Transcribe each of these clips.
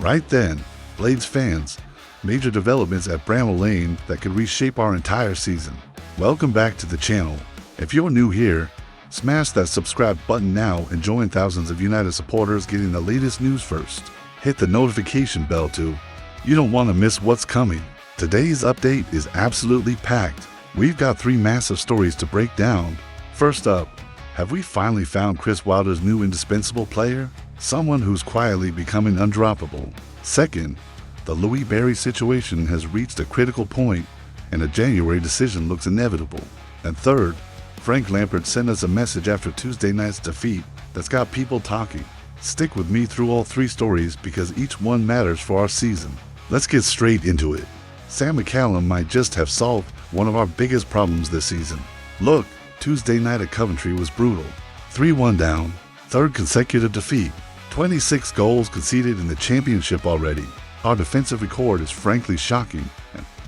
Right then, Blades fans, major developments at Bramall Lane that could reshape our entire season. Welcome back to the channel. If you're new here, smash that subscribe button now and join thousands of United supporters getting the latest news first. Hit the notification bell too. You don't want to miss what's coming. Today's update is absolutely packed. We've got 3 massive stories to break down. First up, have we finally found Chris Wilder's new indispensable player? Someone who's quietly becoming undroppable. Second, the Louie Barry situation has reached a critical point and a January decision looks inevitable. And third, Frank Lampard sent us a message after Tuesday night's defeat that's got people talking. Stick with me through all 3 stories because each one matters for our season. Let's get straight into it. Sam McCallum might just have solved one of our biggest problems this season. Look, Tuesday night at Coventry was brutal. 3-1 down, 3rd consecutive defeat, 26 goals conceded in the championship already. Our defensive record is frankly shocking,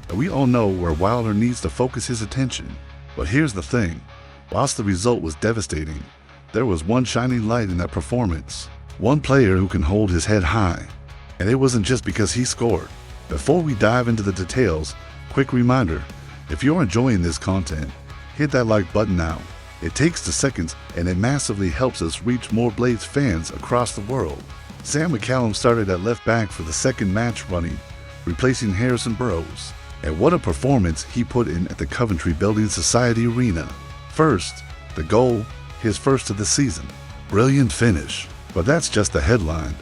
and we all know where Wilder needs to focus his attention. But here's the thing, whilst the result was devastating, there was one shining light in that performance. One player who can hold his head high. And it wasn't just because he scored. Before we dive into the details, quick reminder, if you're enjoying this content, hit that like button now. It takes 2 seconds and it massively helps us reach more Blades fans across the world. Sam McCallum started at left back for the 2nd match running, replacing Harrison Burrows. And what a performance he put in at the Coventry Building Society Arena. First, the goal, his first of the season. Brilliant finish, but that's just the headline.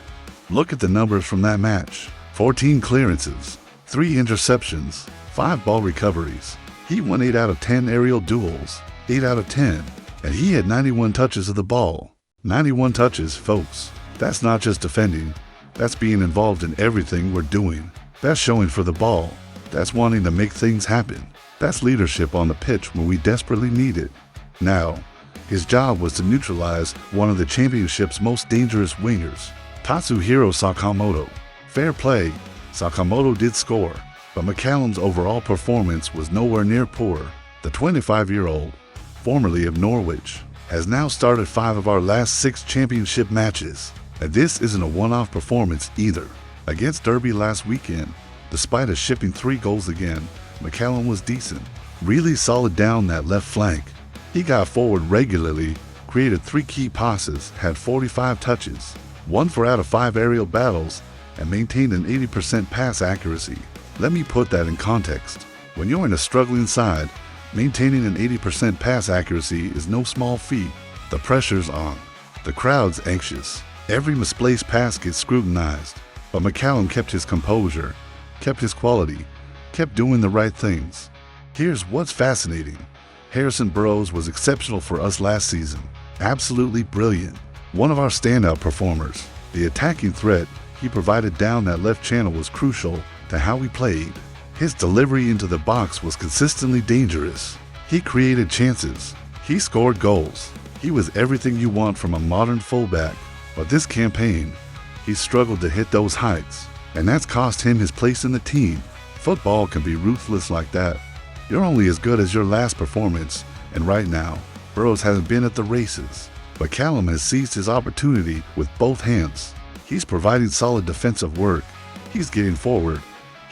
Look at the numbers from that match. 14 clearances, 3 interceptions, 5 ball recoveries. He won 8 out of 10 aerial duels, 8 out of 10, and he had 91 touches of the ball. 91 touches, folks. That's not just defending, that's being involved in everything we're doing. That's showing for the ball, that's wanting to make things happen. That's leadership on the pitch when we desperately need it. Now, his job was to neutralize one of the championship's most dangerous wingers, Tatsuhiro Sakamoto. Fair play, Sakamoto did score, but McCallum's overall performance was nowhere near poor. The 25-year-old, formerly of Norwich, has now started 5 of our last 6 championship matches. And this isn't a one-off performance either. Against Derby last weekend, despite us shipping 3 goals again, McCallum was decent. Really solid down that left flank. He got forward regularly, created 3 key passes, had 45 touches, 1 for out of 5 aerial battles, and maintained an 80% pass accuracy. Let me put that in context. When you're in a struggling side, maintaining an 80% pass accuracy is no small feat. The pressure's on. The crowd's anxious. Every misplaced pass gets scrutinized. But McCallum kept his composure, kept his quality, kept doing the right things. Here's what's fascinating. Harrison Burrows was exceptional for us last season. Absolutely brilliant. One of our standout performers. The attacking threat he provided down that left channel was crucial to how we played. His delivery into the box was consistently dangerous. He created chances. He scored goals. He was everything you want from a modern fullback. But this campaign, he struggled to hit those heights, and that's cost him his place in the team. Football can be ruthless like that. You're only as good as your last performance, and right now, Burrows hasn't been at the races. But McCallum has seized his opportunity with both hands. He's providing solid defensive work. He's getting forward.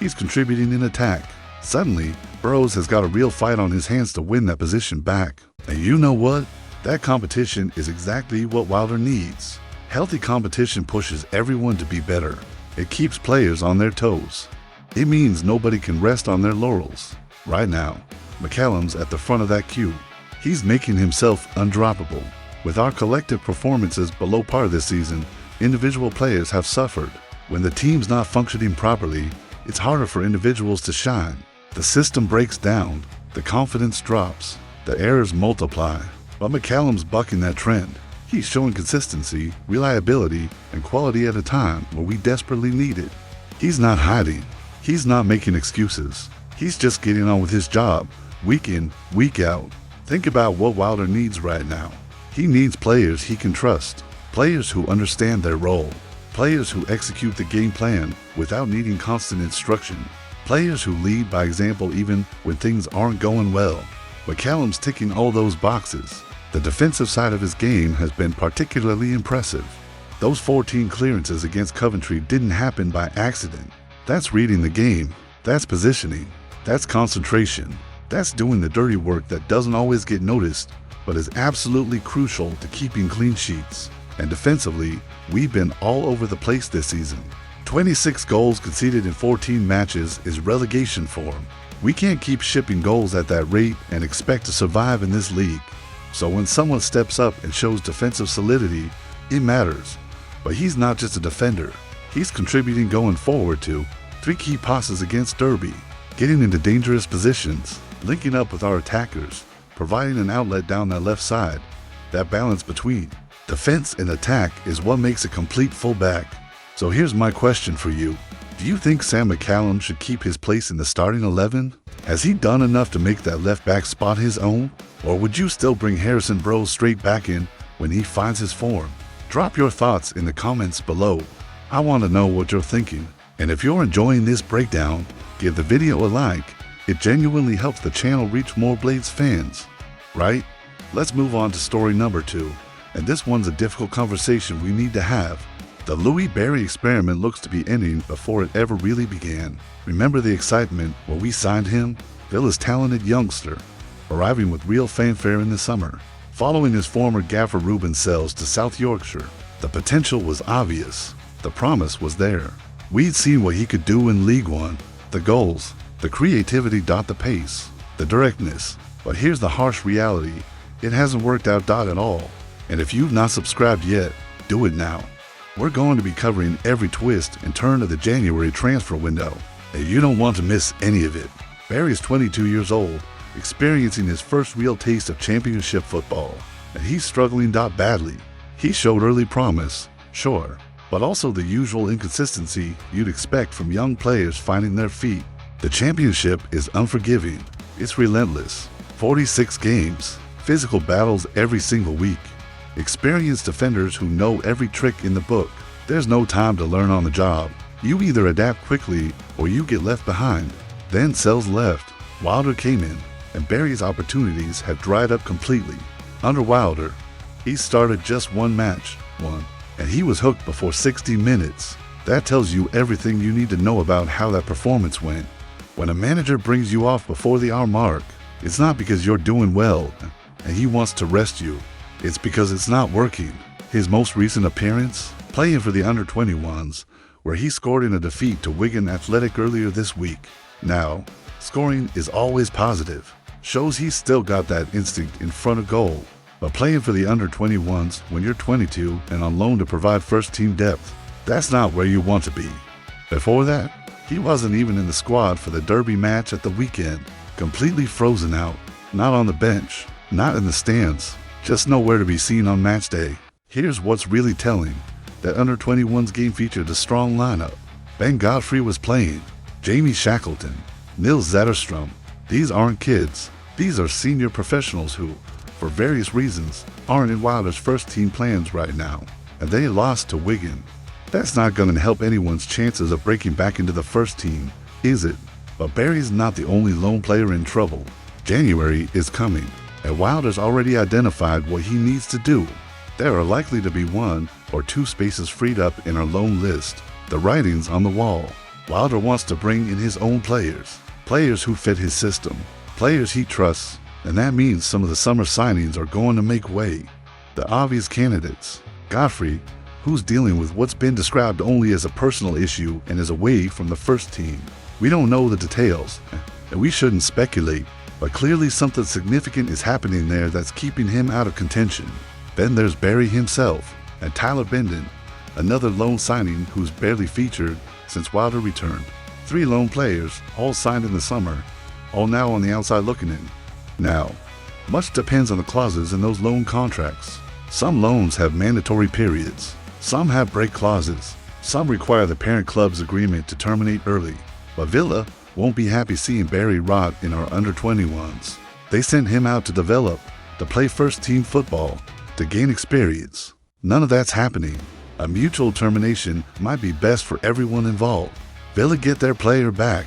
He's contributing in attack. Suddenly, Burrows has got a real fight on his hands to win that position back. And you know what? That competition is exactly what Wilder needs. Healthy competition pushes everyone to be better. It keeps players on their toes. It means nobody can rest on their laurels. Right now, McCallum's at the front of that queue. He's making himself undroppable. With our collective performances below par this season, individual players have suffered. When the team's not functioning properly, it's harder for individuals to shine. The system breaks down, the confidence drops, the errors multiply. But McCallum's bucking that trend. He's showing consistency, reliability, and quality at a time where we desperately need it. He's not hiding. He's not making excuses. He's just getting on with his job, week in, week out. Think about what Wilder needs right now. He needs players he can trust, players who understand their role, players who execute the game plan without needing constant instruction, players who lead by example even when things aren't going well. McCallum's ticking all those boxes. The defensive side of his game has been particularly impressive. Those 14 clearances against Coventry didn't happen by accident. That's reading the game. That's positioning. That's concentration. That's doing the dirty work that doesn't always get noticed, but is absolutely crucial to keeping clean sheets. And defensively, we've been all over the place this season. 26 goals conceded in 14 matches is relegation form. We can't keep shipping goals at that rate and expect to survive in this league. So when someone steps up and shows defensive solidity, it matters. But he's not just a defender. He's contributing going forward too. 3 key passes against Derby, getting into dangerous positions, linking up with our attackers, providing an outlet down that left side. That balance between defense and attack is what makes a complete fullback. So here's my question for you. Do you think Sam McCallum should keep his place in the starting 11? Has he done enough to make that left back spot his own? Or would you still bring Harrison Bro straight back in when he finds his form? Drop your thoughts in the comments below. I want to know what you're thinking. And if you're enjoying this breakdown, give the video a like. It genuinely helps the channel reach more Blades fans, right? Let's move on to story number 2. And this one's a difficult conversation we need to have. The Louie Barry experiment looks to be ending before it ever really began. Remember the excitement when we signed him? Villa's talented youngster, arriving with real fanfare in the summer. Following his former gaffer Ruben Sells to South Yorkshire, the potential was obvious. The promise was there. We'd seen what he could do in League One. The goals, the creativity, the pace, the directness. But here's the harsh reality. It hasn't worked out at all. And if you've not subscribed yet, do it now. We're going to be covering every twist and turn of the January transfer window, and you don't want to miss any of it. Barry is 22 years old, experiencing his first real taste of championship football, and he's struggling badly. He showed early promise, sure, but also the usual inconsistency you'd expect from young players finding their feet. The championship is unforgiving. It's relentless. 46 games, physical battles every single week. Experienced defenders who know every trick in the book. There's no time to learn on the job. You either adapt quickly or you get left behind. Then Sells left, Wilder came in, and Barry's opportunities have dried up completely. Under Wilder, he started just one match, and he was hooked before 60 minutes. That tells you everything you need to know about how that performance went. When a manager brings you off before the hour mark, it's not because you're doing well and he wants to rest you. It's because it's not working. His most recent appearance, playing for the under-21s, where he scored in a defeat to Wigan Athletic earlier this week. Now, scoring is always positive. Shows he's still got that instinct in front of goal. But playing for the under-21s when you're 22 and on loan to provide first-team depth, that's not where you want to be. Before that, he wasn't even in the squad for the Derby match at the weekend. Completely frozen out, not on the bench, not in the stands. Just nowhere to be seen on match day. Here's what's really telling. That under-21s game featured a strong lineup. Ben Godfrey was playing. Jamie Shackleton. Nils Zetterstrom. These aren't kids. These are senior professionals who, for various reasons, aren't in Wilder's first team plans right now. And they lost to Wigan. That's not going to help anyone's chances of breaking back into the first team, is it? But Barry's not the only lone player in trouble. January is coming, and Wilder's already identified what he needs to do. There are likely to be 1 or 2 spaces freed up in our loan list. The writing's on the wall. Wilder wants to bring in his own players who fit his system, players he trusts, and that means some of the summer signings are going to make way. The obvious candidates: Godfrey, who's dealing with what's been described only as a personal issue and is away from the first team. We don't know the details, and we shouldn't speculate, but clearly something significant is happening there that's keeping him out of contention. Then there's Barry himself, and Tyler Bendon, another loan signing who's barely featured since Wilder returned. 3 loan players, all signed in the summer, all now on the outside looking in. Now, much depends on the clauses in those loan contracts. Some loans have mandatory periods, some have break clauses, some require the parent club's agreement to terminate early. But Villa won't be happy seeing Barry rot in our under-21s. They sent him out to develop, to play first-team football, to gain experience. None of that's happening. A mutual termination might be best for everyone involved. Villa get their player back.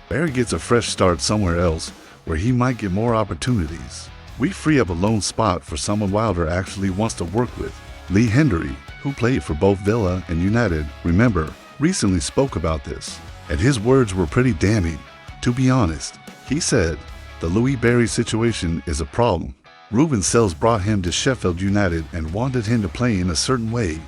Barry gets a fresh start somewhere else where he might get more opportunities. We free up a loan spot for someone Wilder actually wants to work with. Lee Henry, who played for both Villa and United, remember, recently spoke about this, and his words were pretty damning. To be honest, he said, the Louie Barry situation is a problem. Ruben Sells brought him to Sheffield United and wanted him to play in a certain way.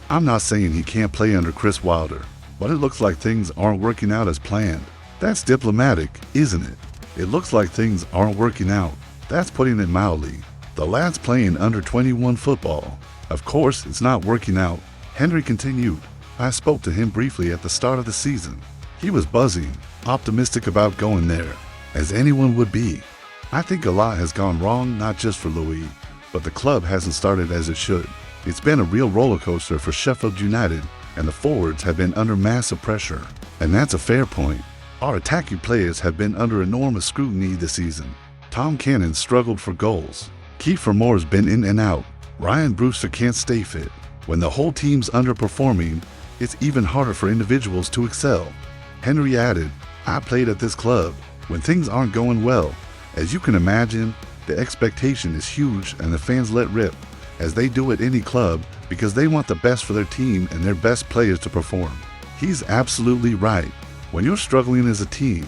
I'm not saying he can't play under Chris Wilder, but it looks like things aren't working out as planned. That's diplomatic, isn't it? It looks like things aren't working out. That's putting it mildly. The lad's playing under 21 football. Of course, it's not working out. Henry continued. I spoke to him briefly at the start of the season. He was buzzing, optimistic about going there, as anyone would be. I think a lot has gone wrong, not just for Louie, but the club hasn't started as it should. It's been a real roller coaster for Sheffield United, and the forwards have been under massive pressure. And that's a fair point. Our attacking players have been under enormous scrutiny this season. Tom Cannon struggled for goals. Kiefer Moore's been in and out. Ryan Brewster can't stay fit. When the whole team's underperforming, it's even harder for individuals to excel. Henry added, I played at this club. When things aren't going well, as you can imagine, the expectation is huge and the fans let rip, as they do at any club, because they want the best for their team and their best players to perform. He's absolutely right. When you're struggling as a team,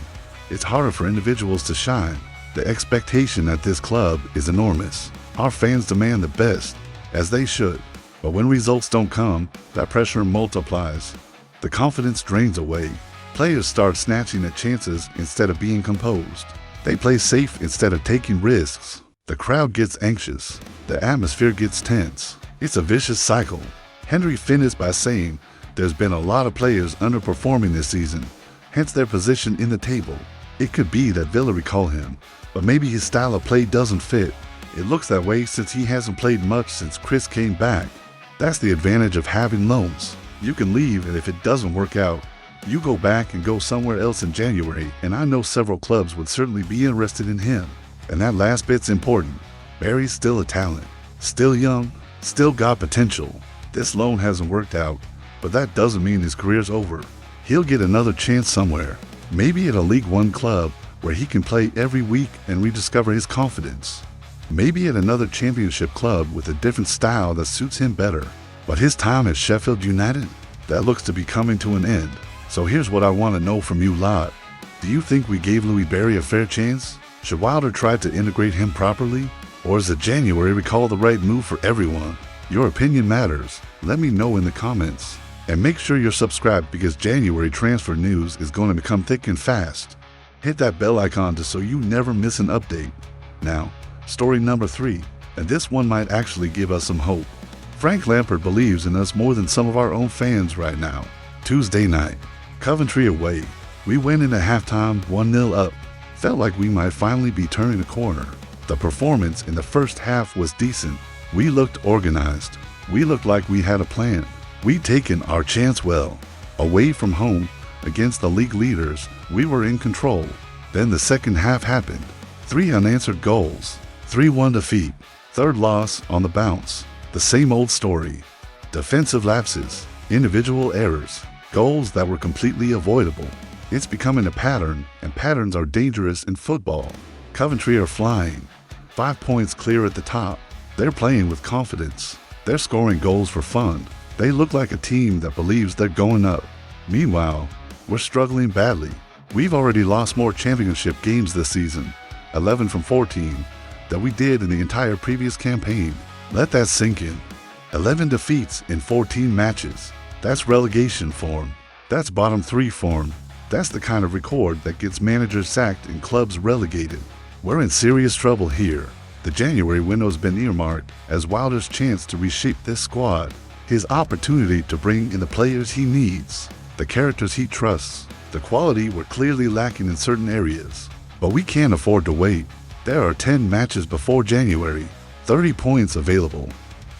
it's harder for individuals to shine. The expectation at this club is enormous. Our fans demand the best, as they should. But when results don't come, that pressure multiplies. The confidence drains away. Players start snatching at chances instead of being composed. They play safe instead of taking risks. The crowd gets anxious. The atmosphere gets tense. It's a vicious cycle. Henry finished by saying, there's been a lot of players underperforming this season, hence their position in the table. It could be that Villa recall him, but maybe his style of play doesn't fit. It looks that way since he hasn't played much since Chris came back. That's the advantage of having loans. You can leave, and if it doesn't work out, you go back and go somewhere else in January, and I know several clubs would certainly be interested in him. And that last bit's important. Barry's still a talent, still young, still got potential. This loan hasn't worked out, but that doesn't mean his career's over. He'll get another chance somewhere, maybe at a League One club where he can play every week and rediscover his confidence. Maybe at another championship club with a different style that suits him better. But his time at Sheffield United, that looks to be coming to an end. So here's what I want to know from you lot. Do you think we gave Louie Barry a fair chance? Should Wilder try to integrate him properly? Or is a January recall the right move for everyone? Your opinion matters. Let me know in the comments. And make sure you're subscribed because January transfer news is going to become thick and fast. Hit that bell icon so you never miss an update. Now, story number 3, and this one might actually give us some hope. Frank Lampard believes in us more than some of our own fans right now. Tuesday night, Coventry away. We went into halftime 1-0 up. Felt like we might finally be turning a corner. The performance in the first half was decent. We looked organized. We looked like we had a plan. We'd taken our chance well. Away from home, against the league leaders, we were in control. Then the second half happened. 3 unanswered goals, 3-1 defeat, 3rd loss on the bounce. The same old story. Defensive lapses, individual errors, goals that were completely avoidable. It's becoming a pattern, and patterns are dangerous in football. Coventry are flying. 5 points clear at the top. They're playing with confidence. They're scoring goals for fun. They look like a team that believes they're going up. Meanwhile, we're struggling badly. We've already lost more championship games this season, 11 from 14, than we did in the entire previous campaign. Let that sink in. 11 defeats in 14 matches. That's relegation form. That's bottom 3 form. That's the kind of record that gets managers sacked and clubs relegated. We're in serious trouble here. The January window's been earmarked as Wilder's chance to reshape this squad. His opportunity to bring in the players he needs, the characters he trusts. The quality we're clearly lacking in certain areas. But we can't afford to wait. There are 10 matches before January, 30 points available.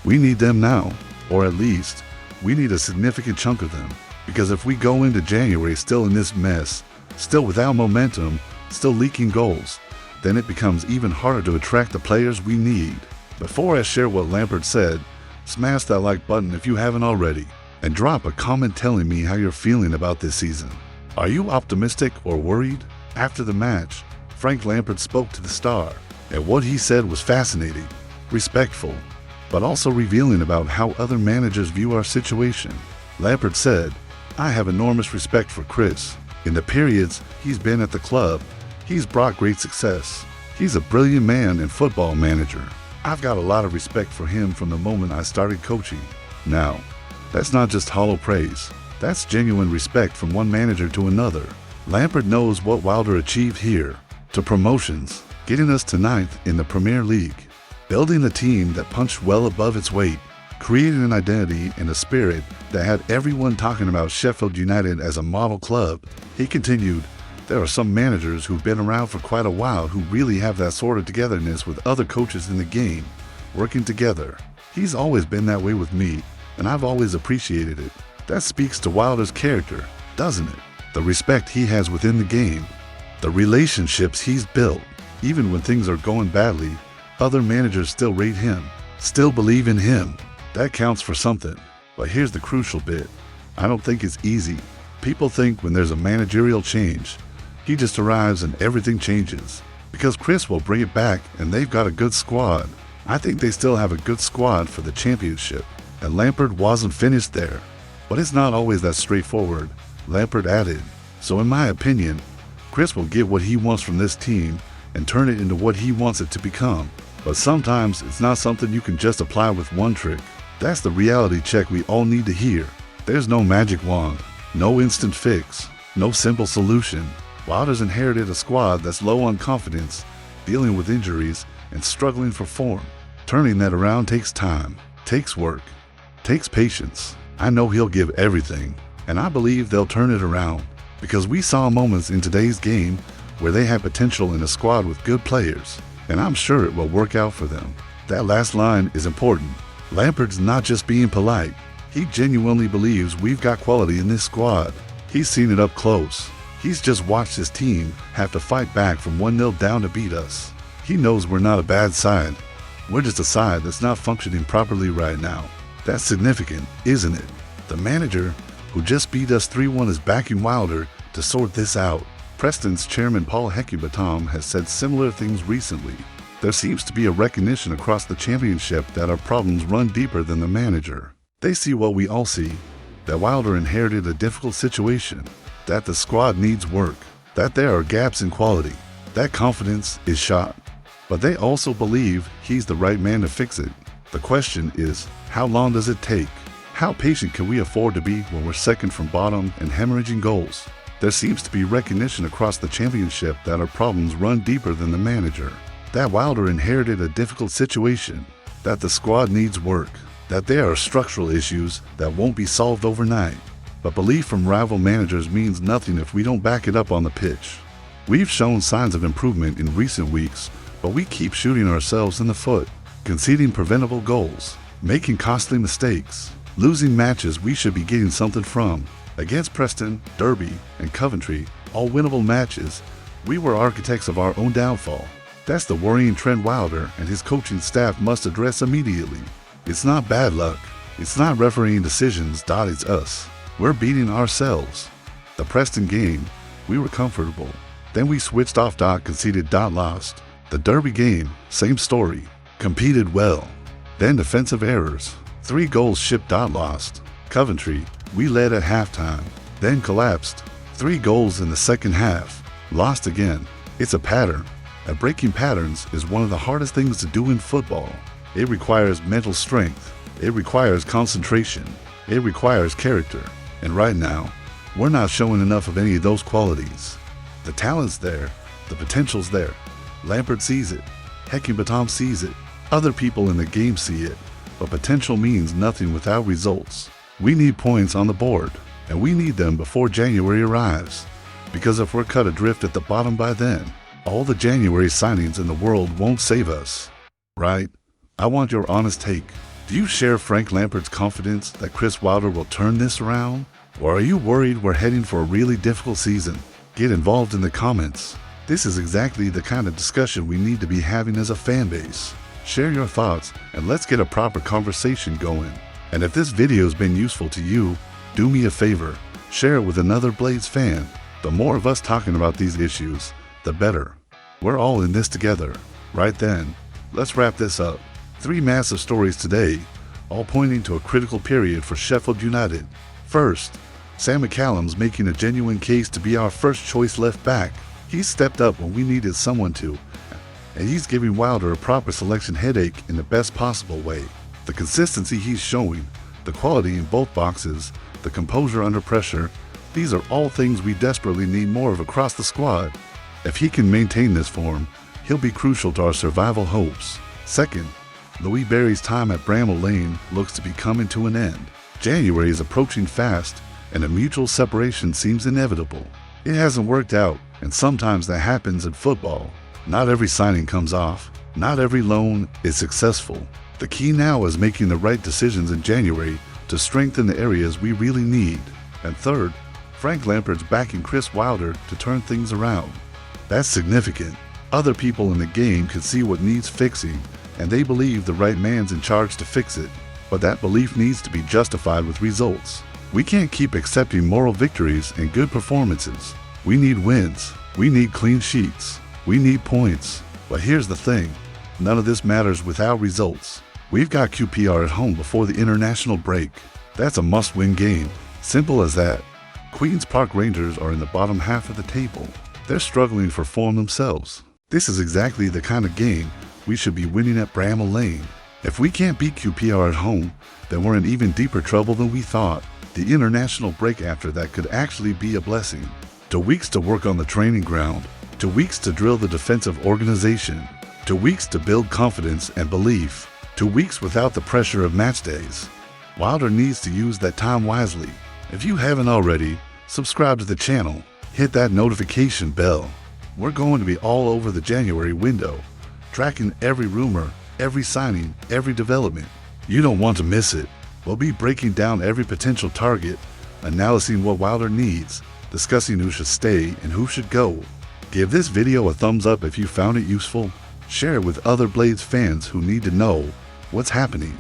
We need them now, or at least, we need a significant chunk of them. Because if we go into January still in this mess, still without momentum, still leaking goals, then it becomes even harder to attract the players we need. Before I share what Lampard said, smash that like button if you haven't already, and drop a comment telling me how you're feeling about this season. Are you optimistic or worried? After the match, Frank Lampard spoke to the Star, and what he said was fascinating, respectful, but also revealing about how other managers view our situation. Lampard said, "I have enormous respect for Chris. In the periods he's been at the club, he's brought great success. He's a brilliant man and football manager. I've got a lot of respect for him from the moment I started coaching." Now, that's not just hollow praise. That's genuine respect from one manager to another. Lampard knows what Wilder achieved here. To promotions, getting us to 9th in the Premier League, building a team that punched well above its weight, creating an identity and a spirit that had everyone talking about Sheffield United as a model club. He continued, "There are some managers who've been around for quite a while who really have that sort of togetherness with other coaches in the game, working together. He's always been that way with me, and I've always appreciated it." That speaks to Wilder's character, doesn't it? The respect he has within the game, the relationships he's built. Even when things are going badly, other managers still rate him, still believe in him. That counts for something. But here's the crucial bit. I don't think it's easy. People think when there's a managerial change, he just arrives and everything changes. Because Chris will bring it back and they've got a good squad. I think they still have a good squad for the championship. And Lampard wasn't finished there. But it's not always that straightforward, Lampard added. So in my opinion, Chris will get what he wants from this team and turn it into what he wants it to become. But sometimes it's not something you can just apply with one trick. That's the reality check we all need to hear. There's no magic wand, no instant fix, no simple solution. Wilder's inherited a squad that's low on confidence, dealing with injuries, and struggling for form. Turning that around takes time, takes work, takes patience. I know he'll give everything, and I believe they'll turn it around, because we saw moments in today's game where they had potential in a squad with good players, and I'm sure it will work out for them. That last line is important. Lampard's not just being polite. He genuinely believes we've got quality in this squad. He's seen it up close. He's just watched his team have to fight back from 1-0 down to beat us. He knows we're not a bad side. We're just a side that's not functioning properly right now. That's significant, isn't it? The manager who just beat us 3-1 is backing Wilder to sort this out. Preston's chairman Paul Heckingbottom has said similar things recently. There seems to be a recognition across the championship that our problems run deeper than the manager. They see what we all see, that Wilder inherited a difficult situation, that the squad needs work, that there are gaps in quality, that confidence is shot. But they also believe he's the right man to fix it. The question is, how long does it take? How patient can we afford to be when we're second from bottom and hemorrhaging goals? There seems to be recognition across the championship that our problems run deeper than the manager, that Wilder inherited a difficult situation, that the squad needs work, that there are structural issues that won't be solved overnight. But belief from rival managers means nothing if we don't back it up on the pitch. We've shown signs of improvement in recent weeks, but we keep shooting ourselves in the foot, conceding preventable goals, making costly mistakes, losing matches we should be getting something from. Against Preston, Derby, and Coventry, all winnable matches, we were architects of our own downfall. That's the worrying trend Wilder and his coaching staff must address immediately. It's not bad luck. It's not refereeing decisions. It's us. We're beating ourselves. The Preston game, we were comfortable. Then we switched off. Conceded. Lost. The Derby game, same story. Competed well. Then defensive errors. 3 goals shipped. Lost. Coventry, we led at halftime. Then collapsed. 3 goals in the second half. Lost again. It's a pattern. And breaking patterns is one of the hardest things to do in football. It requires mental strength. It requires concentration. It requires character. And right now, we're not showing enough of any of those qualities. The talent's there. The potential's there. Lampard sees it. Heckingbottom sees it. Other people in the game see it. But potential means nothing without results. We need points on the board, and we need them before January arrives. Because if we're cut adrift at the bottom by then, all the January signings in the world won't save us. Right? I want your honest take. Do you share Frank Lampard's confidence that Chris Wilder will turn this around? Or are you worried we're heading for a really difficult season? Get involved in the comments. This is exactly the kind of discussion we need to be having as a fan base. Share your thoughts and let's get a proper conversation going. And if this video has been useful to you, do me a favor, share it with another Blades fan. The more of us talking about these issues, the better. We're all in this together. Right then, let's wrap this up. Three massive stories today, all pointing to a critical period for Sheffield United. First, Sam McCallum's making a genuine case to be our first choice left back. He's stepped up when we needed someone to, and he's giving Wilder a proper selection headache in the best possible way. The consistency he's showing, the quality in both boxes, the composure under pressure, these are all things we desperately need more of across the squad. If he can maintain this form, he'll be crucial to our survival hopes. Second, Louie Barry's time at Bramall Lane looks to be coming to an end. January is approaching fast, and a mutual separation seems inevitable. It hasn't worked out, and sometimes that happens in football. Not every signing comes off. Not every loan is successful. The key now is making the right decisions in January to strengthen the areas we really need. And third, Frank Lampard's backing Chris Wilder to turn things around. That's significant. Other people in the game can see what needs fixing, and they believe the right man's in charge to fix it. But that belief needs to be justified with results. We can't keep accepting moral victories and good performances. We need wins. We need clean sheets. We need points. But here's the thing. None of this matters without results. We've got QPR at home before the international break. That's a must-win game. Simple as that. Queen's Park Rangers are in the bottom half of the table. They're struggling for form themselves. This is exactly the kind of game we should be winning at Bramall Lane. If we can't beat QPR at home, then we're in even deeper trouble than we thought. The international break after that could actually be a blessing. 2 weeks to work on the training ground, 2 weeks to drill the defensive organization, 2 weeks to build confidence and belief, 2 weeks without the pressure of match days. Wilder needs to use that time wisely. If you haven't already, subscribe to the channel, hit that notification bell. We're going to be all over the January window, tracking every rumor, every signing, every development. You don't want to miss it. We'll be breaking down every potential target, analyzing what Wilder needs, discussing who should stay and who should go. Give this video a thumbs up if you found it useful. Share it with other Blades fans who need to know what's happening.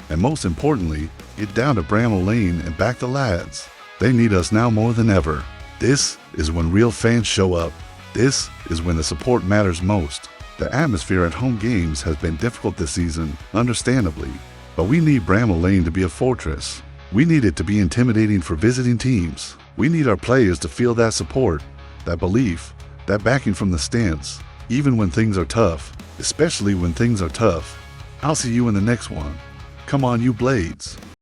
And most importantly, get down to Bramall Lane and back the lads. They need us now more than ever. This is when real fans show up. This is when the support matters most. The atmosphere at home games has been difficult this season, understandably. But we need Bramall Lane to be a fortress. We need it to be intimidating for visiting teams. We need our players to feel that support, that belief, that backing from the stands, even when things are tough, especially when things are tough. I'll see you in the next one. Come on, you Blades.